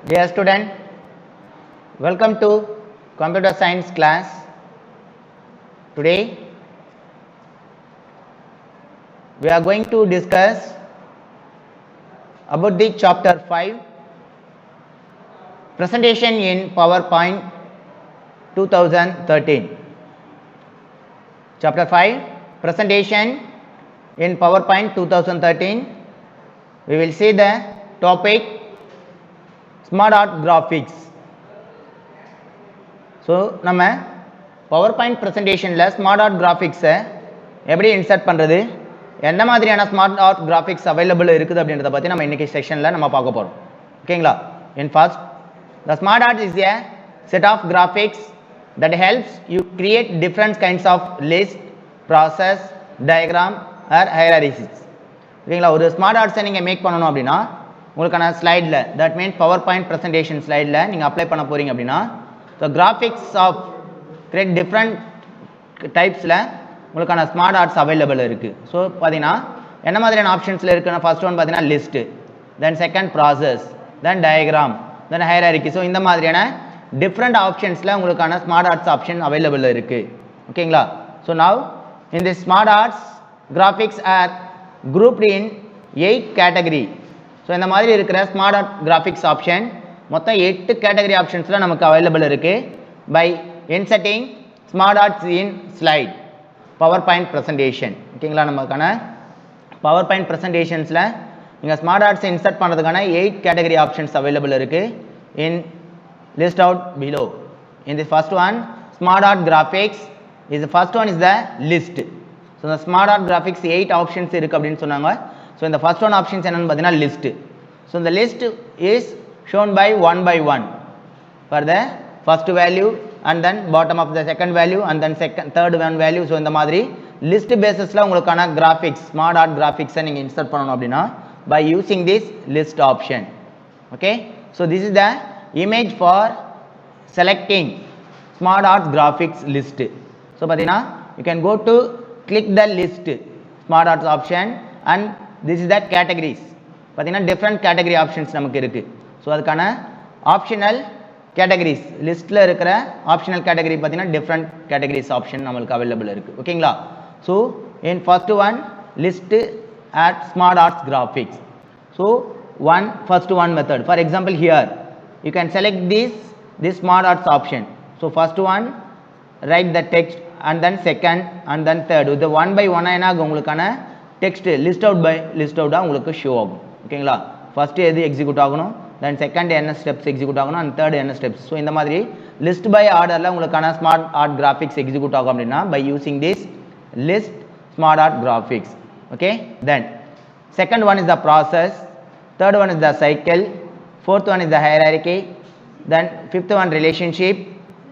Dear student, welcome to computer science class. Today we are going to discuss about the chapter 5 presentation in PowerPoint 2013. Chapter 5 presentation in PowerPoint 2013. We will see the topic Smart Art Graphics. So நம்ம power point ப்ரெசன்டேஷனில் smart art கிராஃபிக்ஸை எப்படி insert பண்ணுறது, என்ன மாதிரியான smart art graphics available இருக்குது அப்படின்றத பற்றி நம்ம இன்றைக்கி செக்ஷனில் நம்ம பார்க்க போகிறோம். ஓகேங்களா? In first, the smart art is a set of graphics that helps you create different kinds of list, process, diagram or hierarchies. ஓகேங்களா? ஒரு ஸ்மார்ட் ஆர்ட்ஸை நீங்கள் மேக் பண்ணணும் அப்படின்னா உங்களுக்கான ஸ்லைடில், that means power point presentation ஸ்லைடில் நீங்கள் அப்ளை பண்ண போகிறீங்க அப்படின்னா so graphics of create different டைப்ஸில் உங்களுக்கான ஸ்மார்ட் ஆர்ட்ஸ் அவைலபிள் இருக்குது. ஸோ பார்த்தீங்கன்னா என்ன மாதிரியான ஆப்ஷன்ஸில் இருக்குன்னா ஃபர்ஸ்ட் ஒன் பார்த்தீங்கன்னா list, then second process, then diagram, then hierarchy. So இந்த மாதிரியான டிஃப்ரெண்ட் ஆப்ஷன்ஸில் உங்களுக்கான ஸ்மார்ட் ஆர்ட்ஸ் ஆப்ஷன் அவைலபிள் இருக்குது. ஓகேங்களா? So now in this smart arts graphics are grouped in 8 category. So இந்த மாதிரி இருக்கிற ஸ்மார்ட் ஆர்ட் கிராஃபிக்ஸ் ஆப்ஷன் மொத்தம் 8 கேட்டகரி ஆப்ஷன்ஸில் நமக்கு அவைலபிள் இருக்குது. By inserting smart arts in slide power point presentation. ஓகேங்களா? நமக்கான பவர் பாயிண்ட் ப்ரெசன்டேஷன்ஸில் நீங்கள் ஸ்மார்ட் ஆர்ட்ஸை இன்சர்ட் பண்ணுறதுக்கான 8 கேட்டகரி ஆப்ஷன்ஸ் அவைலபிள் இருக்குது. In list out below. In the first one smart art graphics is the first one is the list. So இந்த smart art graphics 8 options இருக்குது அப்படின்னு சொன்னாங்க. So இந்த first one options என்னென்னு பார்த்தீங்கன்னா list. So இந்த list is shown by one by one for the first value and then bottom of the second value and then third one value. So இந்த மாதிரி list பேஸஸில் உங்களுக்கான graphics smart art கிராஃபிக்ஸை நீங்கள் insert பண்ணணும் அப்படின்னா by using this list option. Okay? So this is the image for selecting smart art graphics list. So பார்த்தீங்கன்னா you can go to click the list smart arts option and this is the categories. பார்த்தீங்கன்னா different category options நமக்கு இருக்குது. So அதுக்கான optional categories லிஸ்ட்டில் இருக்கிற optional category பார்த்தீங்கன்னா different categories option நம்மளுக்கு available இருக்குது. ஓகேங்களா? So in first one list at smart arts graphics. So first one method for example here you can select this smart arts option. So first one write the text and then second and then third. இது one by ஒன்னாக என்ன ஆகும், உங்களுக்கான text list out by list அவுட்டாக உங்களுக்கு show ஆகும். ஓகேங்களா? First எது எக்ஸிக்யூட் ஆகணும், தென் செகண்ட் என்ன ஸ்டெப்ஸ் எக்ஸிக்யூட் ஆகணும் அண்ட் தேர்ட் என்ன ஸ்டெப்ஸ். ஸோ இந்த மாதிரி லிஸ்ட் பை ஆர்டரில் உங்களுக்கான ஸ்மார்ட் ஆர்ட் கிராஃபிக்ஸ் எக்ஸிக்யூட் ஆகும் அப்படின்னா by using this list smart art graphics. Okay? Then second one is the process, third one is the cycle, fourth one is the hierarchy, then fifth one relationship,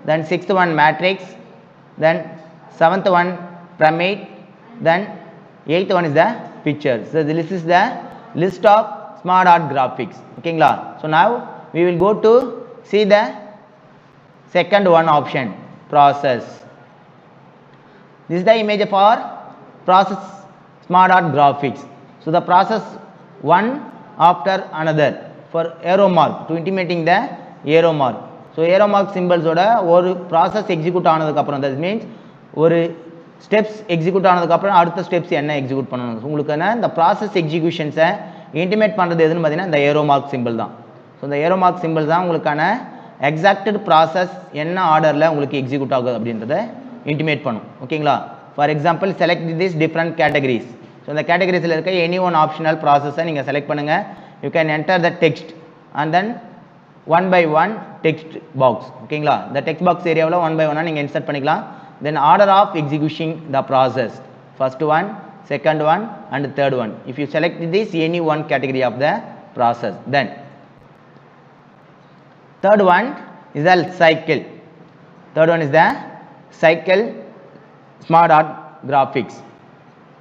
then sixth one matrix, then seventh one pyramid, then eighth one is the picture. So this is the list of smart art graphics. Okay, so now we will go to see the second one option, process. This is the image for process smart art graphics. So the process one after another for arrow mark to intimating the arrow mark. So arrow mark சிம்பிள்ஸோட ஒரு process execute ஆனதுக்கப்புறம், that means ஒரு steps execute ஆனதுக்கப்புறம் அடுத்த steps என்ன execute பண்ணணும், உங்களுக்கான இந்த ப்ராசஸ் எக்ஸிக்யூஷன்ஸை இன்டிமேட் பண்ணுறது எதுன்னு பார்த்தீங்கன்னா இந்த ஏரோ மார்க் சிம்பிள் தான். ஸோ இந்த ஏரோ மார்க் சிம்பிள் தான் உங்களுக்கான எக்ஸாக்டட் ப்ராசஸ் என்ன ஆர்டரில் உங்களுக்கு எக்ஸிக்யூட் ஆகுது அப்படின்றத இன்டிமேட் பண்ணும். ஓகேங்களா? For example select this different categories. So இந்த கேட்டகரிஸில் இருக்க எனி ஒன் ஆப்ஷனல் ப்ராசஸை நீங்கள் செலக்ட் பண்ணுங்கள். You can enter the text and then one by one text box. ஓகேங்களா? இந்த டெக்ஸ்ட் பாக்ஸ் ஏரியாவில் ஒன் பை ஒன்னாக நீங்கள் இன்சர்ட் பண்ணிக்கலாம். Then order of execution the process, first one, second one and third one. If you select this any one category of the process, then third one is the cycle. Third one is the cycle smart art graphics.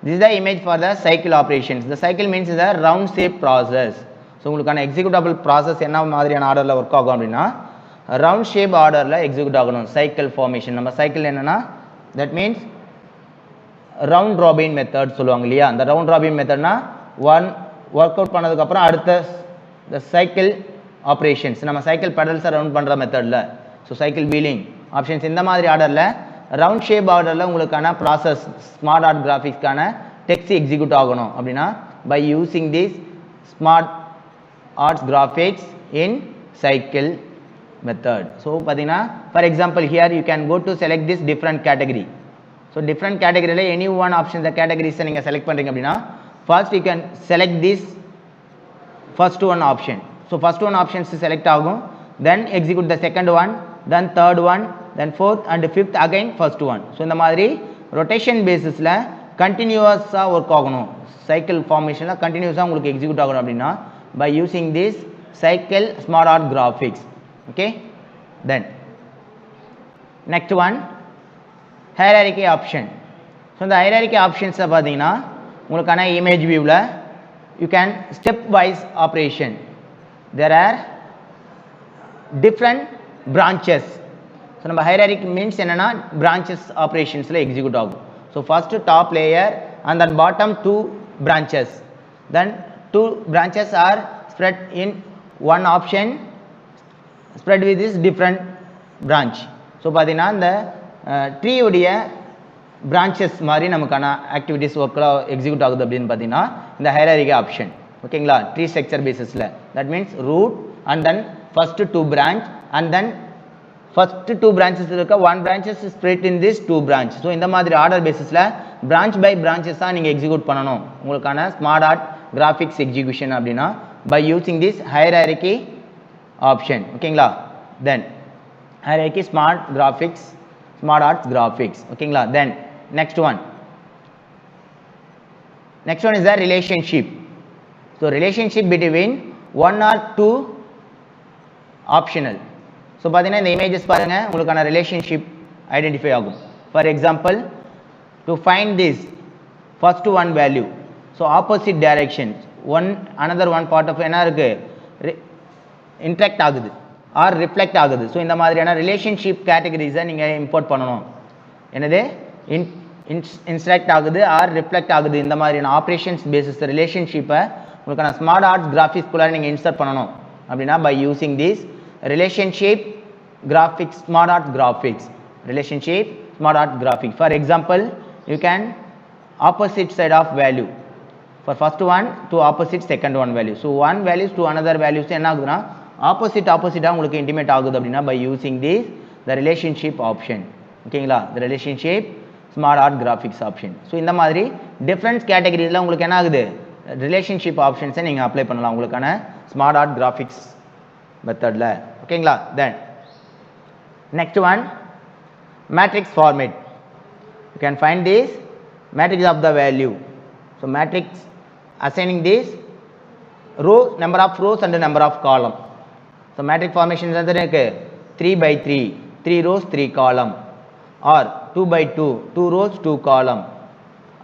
This is the image for the cycle operations. The cycle means is a round shape process. So உங்களுக்கான executable process என்ன மாதிரியான ஆர்டரில் work ஆகும் அப்படின்னா round shape ஆர்டரில் execute ஆகணும். Cycle formation, நம்ம cycle என்னென்னா that means round robin method சொல்லுவாங்க இல்லையா? அந்த ரவுண்ட் ராபின் மெத்தட்னா ஒன் ஒர்க் அவுட் பண்ணதுக்கப்புறம் அடுத்த the cycle ஆப்ரேஷன்ஸ் நம்ம சைக்கிள் பெடல்ஸை ரவுண்ட் பண்ணுற மெத்தடில் ஸோ சைக்கிள் வீலிங் ஆப்ஷன்ஸ் இந்த மாதிரி ஆர்டரில் ரவுண்ட் ஷேப் ஆர்டரில் உங்களுக்கான ப்ராசஸ் ஸ்மார்ட் ஆர்ட் கிராஃபிக்ஸ்க்கான டெக்ஸ்ட் எக்ஸிக்யூட் ஆகணும் அப்படின்னா by using this smart arts graphics in cycle method. So padina for example here you can go to select this different category. So different category la any one option the categories neenga select pandringa appadina first you can select this first one option. So first one options select agum, then execute the second one, then third one, then fourth and fifth again first one. So indha madri rotation basis la continuous ah work aganum, cycle formation la continuous ah ungalku execute aganum appadina by using this cycle smart art graphics. Okay, then next one hierarchy option. So the hierarchy options pathina ungalukana image view la you can stepwise operation, there are different branches. So நம்ம hierarchy means enna branches operations la execute agum. So first top layer and then bottom two branches, then two branches are spread in one option spread with this different branch. So பாத்தீங்கன்னா இந்த tree உடைய branches மாதிரி நமக்கான activities ஒர்க்லாம் execute ஆகுது அப்படின்னு பார்த்தீங்கன்னா இந்த ஹைரார்கி ஆப்ஷன். ஓகேங்களா, ட்ரீ ஸ்ட்ரக்சர் பேசிஸில் that means root and then first two branch and then first two branches இருக்க one branches spread in this two branch. So இந்த மாதிரி ஆர்டர் பேசிஸில் பிரான்ச் பை பிரான்ச்சஸ் தான் நீங்கள் எக்ஸிக்யூட் பண்ணணும் உங்களுக்கான ஸ்மார்ட் ஆர்ட் கிராஃபிக்ஸ் எக்ஸிக்யூஷன் அப்படின்னா by using this hierarchy option. ஓகேங்களா, then hierarchy smart graphics smart arts graphics. ஓகேங்களா, then next one is the relationship. So relationship between one or two optional. So பாத்தீங்கன்னா இந்த images பாருங்க உங்களுக்கான relationship identify ஆகும். For example to find this first one value, so opposite directions one another one part of என்ன இருக்கு interact ஆகுது or reflect ஆகுது. So இந்த மாதிரியான ரிலேஷன்ஷிப் கேட்டகரிஸை நீங்கள் இம்போர்ட் பண்ணணும். என்னது இன்ஸ்ட்ரக்ட் ஆகுது ஆர் ரிஃப்ளெக்ட் ஆகுது இந்த மாதிரியான ஆப்ரேஷன்ஸ் பேசிஸ் ரிலேஷன்ஷிப்பை உங்களுக்கான ஸ்மார்ட் ஆர்ட்ஸ் கிராஃபிக்ஸ்குள்ளே நீங்கள் இன்சர்ட் பண்ணணும் அப்படின்னா by using this relationship graphics smart art graphics relationship smart art graphics. For example you can opposite side of value for first one to opposite second one value. So one values to another values என்ன ஆகுதுன்னா opposite உங்களுக்கு intimate ஆகுது அப்படின்னா by using this the relationship option. ஓகேங்களா, the relationship smart art graphics option. So இந்த மாதிரி different கேட்டகரியில் உங்களுக்கு என்ன ஆகுது ரிலேஷன்ஷிப் ஆப்ஷன்ஸை நீங்கள் அப்ளை பண்ணலாம் உங்களுக்கான ஸ்மார்ட் ஆர்ட் கிராஃபிக்ஸ் மெத்தடில். ஓகேங்களா, then next one matrix format. You can find this matrix of the value. So matrix assigning this row number of rows and number of column. So matrix formation is 3 by 3 3 rows 3 column or 2 by 2 2 rows 2 column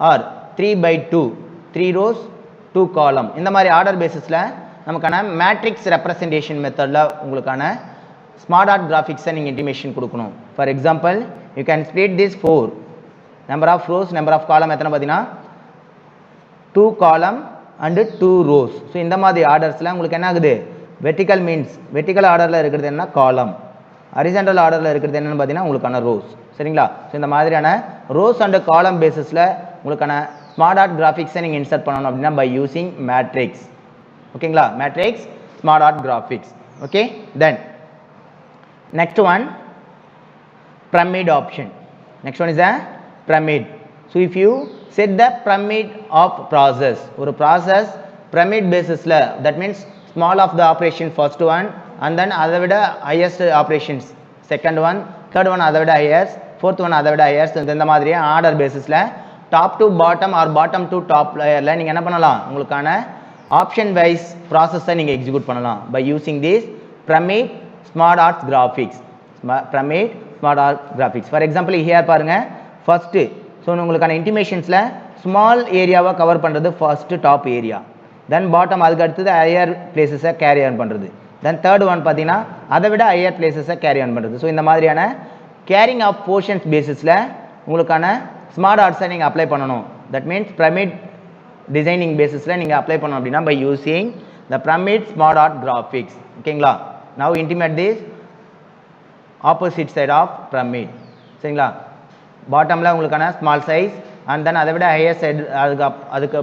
or 3 by 2 3 rows 2 column. இந்த மாதிரி order பேசிஸில் நமக்கான matrix representation மெத்தடில் உங்களுக்கான smart art கிராஃபிக்ஸை நீங்கள் intimation கொடுக்கணும். For example you can split this 4 number of rows number of column எத்தனை பார்த்தீங்கன்னா 2 column and 2 rows. ஸோ இந்த மாதிரி ஆர்டர்ஸில் உங்களுக்கு என்ன ஆகுது வெர்டிக்கல் மீன்ஸ் வெர்டிக்கல் ஆர்டரில் இருக்கிறது என்ன காலம், ஹரிசாண்டல் ஆர்டரில் இருக்கிறது என்னன்னு பார்த்தீங்கன்னா உங்களுக்கான ரோஸ். சரிங்களா, ஸோ இந்த மாதிரியான ரோஸ் அண்ட் காலம் பேசிஸில் உங்களுக்கான ஸ்மார்ட் ஆர்ட் கிராஃபிக்ஸை நீங்கள் இன்சர்ட் பண்ணணும் அப்படின்னா பை யூசிங் மேட்ரிக்ஸ். ஓகேங்களா, matrix smart art graphics. Okay, then next one pyramid option. Next one is a pyramid. So if you set the pyramid of process, ஒரு process pyramid basisல that means small of the operation first one and then அதை விட highest operations second one third one அதை விட highest fourth one அதை விட highest இந்த மாதிரி order பேசிஸில் top to bottom or bottom to top லேயரில் நீங்கள் என்ன பண்ணலாம் உங்களுக்கான ஆப்ஷன் வைஸ் ப்ராசஸை நீங்கள் எக்ஸிக்யூட் பண்ணலாம் by using this pyramid smart arts graphics. pyramid smart art graphics. For example here பாருங்கள் ஃபர்ஸ்ட்டு ஸோ உங்களுக்கான இன்டிமேஷன்ஸில் ஸ்மால் ஏரியாவை கவர் பண்ணுறது first top area, then bottom அதுக்கு அடுத்தது ஹையர் பிளேசஸை கேரி ஆன் பண்ணுறது, தென் தேர்ட் ஒன் பார்த்தீங்கன்னா அதை விட ஹையர் பிளேசஸை கேரி ஆன் பண்ணுறது. ஸோ இந்த மாதிரியான கேரிங் ஆஃப் போர்ஷன்ஸ் பேசிஸில் உங்களுக்கான ஸ்மார்ட் ஆர்ட்ஸை நீங்கள் அப்ளை பண்ணணும். தட் மீன்ஸ் பிரமிட் டிசைனிங் பேசிஸில் நீங்கள் அப்ளை பண்ணணும் அப்படின்னா by using the pyramid smart art graphics. ஓகேங்களா? now intimate this opposite side of pyramid. சரிங்களா? பாட்டம்ல உங்களுக்கான ஸ்மால் சைஸ் அண்ட் தென் அதை விட ஹையர் சைடு அதுக்கு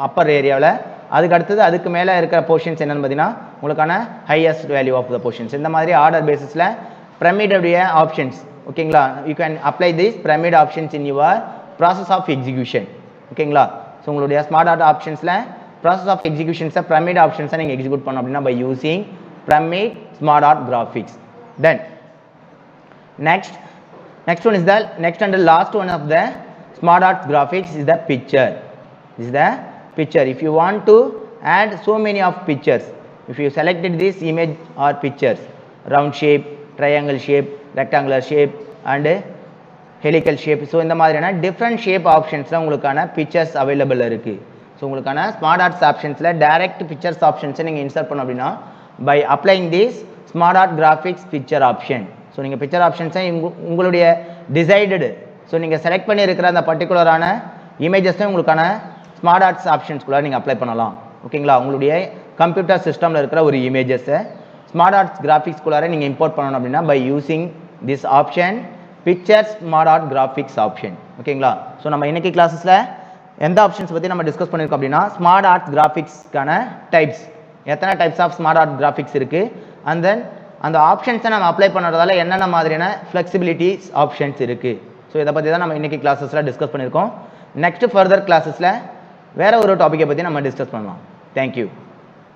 அப்பர் ஏரியாவில் அதுக்கு அடுத்தது அதுக்கு மேலே இருக்கிற போர்ஷன்ஸ் என்னென்னு பார்த்தீங்கன்னா உங்களுக்கான highest value of the portions. இந்த மாதிரி ஆர்டர் பேசிஸில் பிரமிடோடைய ஆப்ஷன்ஸ். ஓகேங்களா? You can apply this pyramid options in your process of execution. ஓகேங்களா? ஸோ உங்களுடைய ஸ்மார்ட் ஆர்ட் ஆப்ஷன்ஸில் ப்ராசஸ் ஆஃப் எக்ஸிக்யூஷன்ஸை பிரமிட் ஆப்ஷன்ஸை நீங்கள் எக்ஸிக்யூட் பண்ணோம் அப்படின்னா by using pyramid smart art graphics. Then next one is the next and the last one of the smart art graphics is the picture. This is the picture. If you want to add so many of pictures, if you selected this image or pictures, round shape, triangle shape, rectangular shape and helical shape, so இந்த மாதிரியான different shape optionsல உங்களுக்கான pictures available இருக்கு. So உங்களுக்கான smart arts ஆப்ஷன்ஸில் direct pictures ஆப்ஷன்ஸை நீங்கள் insert பண்ணோம் அப்படின்னா by applying this smart art graphics picture option. So நீங்கள் பிக்சர் ஆப்ஷன்ஸை உங்களுடைய டிசைடடு, ஸோ நீங்கள் செலக்ட் பண்ணி இருக்கிற அந்த பர்டிகுலரான இமேஜஸை உங்களுக்கான ஸ்மார்ட் ஆர்ட்ஸ் ஆப்ஷன்ஸ்குள்ளே நீங்கள் அப்ளை பண்ணலாம். ஓகேங்களா? உங்களுடைய கம்ப்யூட்டர் சிஸ்டமில் இருக்கிற ஒரு இமேஜஸை ஸ்மார்ட் ஆர்ட்ஸ் கிராஃபிக்ஸ்குள்ளார நீங்கள் இம்போர்ட் பண்ணணும் அப்படின்னா by using this option picture smart art graphics option. ஓகேங்களா? ஸோ நம்ம இன்னைக்கு கிளாஸஸில் எந்த ஆப்ஷன்ஸ் பற்றி நம்ம டிஸ்கஸ் பண்ணியிருக்கோம் அப்படின்னா ஸ்மார்ட் ஆர்ட் கிராஃபிக்ஸ்க்கான டைப்ஸ், எத்தனை types of smart art graphics இருக்குது, அண்ட் தென் அந்த ஆப்ஷன்ஸை நம்ம அப்ளை பண்ணுறதால என்னென்ன மாதிரியான ஃப்ளெக்சிபிலிட்டிஸ் ஆப்ஷன்ஸ் இருக்குது. ஸோ இதை பற்றி தான் நம்ம இன்றைக்கி கிளாஸஸில் டிஸ்கஸ் பண்ணியிருக்கோம். நெக்ஸ்ட் ஃபர்தர் கிளாஸஸில் வேறு ஒரு டாப்பிக்கை பற்றி நம்ம டிஸ்கஸ் பண்ணலாம். தேங்க்யூ.